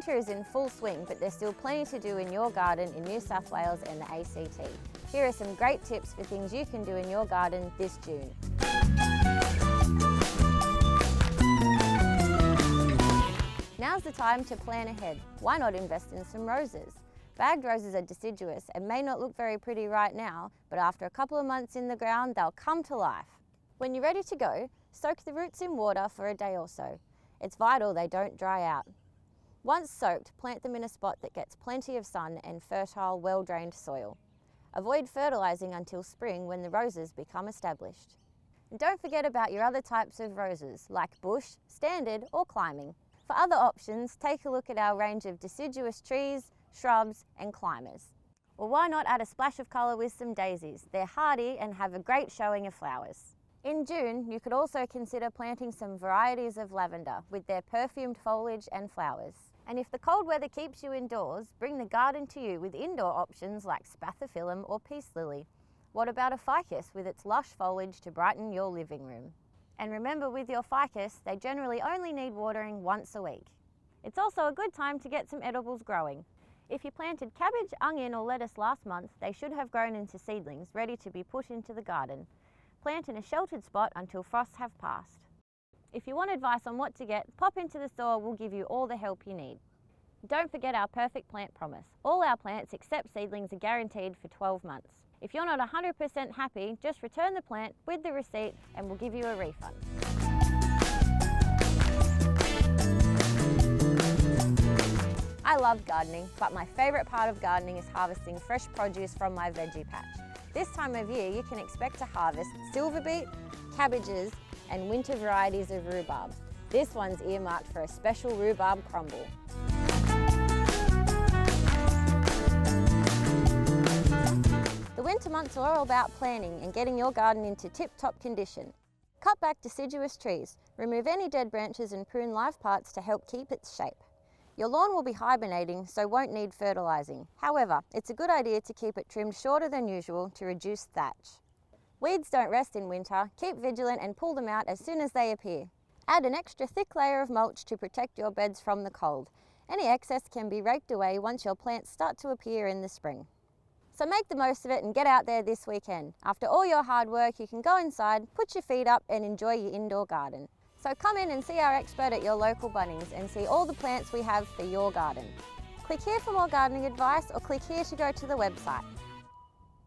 Winter is in full swing, but there's still plenty to do in your garden in New South Wales and the ACT. Here are some great tips for things you can do in your garden this June. Now's the time to plan ahead. Why not invest in some roses? Bagged roses are deciduous and may not look very pretty right now, but after a couple of months in the ground, they'll come to life. When you're ready to go, soak the roots in water for a day or so. It's vital they don't dry out. Once soaked, plant them in a spot that gets plenty of sun and fertile, well-drained soil. Avoid fertilising until spring when the roses become established. And don't forget about your other types of roses, like bush, standard or climbing. For other options, take a look at our range of deciduous trees, shrubs and climbers. Or why not add a splash of colour with some daisies? They're hardy and have a great showing of flowers. In June, you could also consider planting some varieties of lavender with their perfumed foliage and flowers. And if the cold weather keeps you indoors, bring the garden to you with indoor options like spathiphyllum or peace lily. What about a ficus with its lush foliage to brighten your living room? And remember, with your ficus, they generally only need watering once a week. It's also a good time to get some edibles growing. If you planted cabbage, onion or lettuce last month, they should have grown into seedlings ready to be put into the garden. Plant in a sheltered spot until frosts have passed. If you want advice on what to get, pop into the store, we'll give you all the help you need. Don't forget our perfect plant promise. All our plants except seedlings are guaranteed for 12 months. If you're not 100% happy, just return the plant with the receipt and we'll give you a refund. I love gardening, but my favourite part of gardening is harvesting fresh produce from my veggie patch. This time of year you can expect to harvest silver beet, cabbages and winter varieties of rhubarb. This one's earmarked for a special rhubarb crumble. The winter months are all about planning and getting your garden into tip-top condition. Cut back deciduous trees, remove any dead branches and prune live parts to help keep its shape. Your lawn will be hibernating, so won't need fertilising. However, it's a good idea to keep it trimmed shorter than usual to reduce thatch. Weeds don't rest in winter. Keep vigilant and pull them out as soon as they appear. Add an extra thick layer of mulch to protect your beds from the cold. Any excess can be raked away once your plants start to appear in the spring. So make the most of it and get out there this weekend. After all your hard work, you can go inside, put your feet up and enjoy your indoor garden. So come in and see our expert at your local Bunnings and see all the plants we have for your garden. Click here for more gardening advice or click here to go to the website.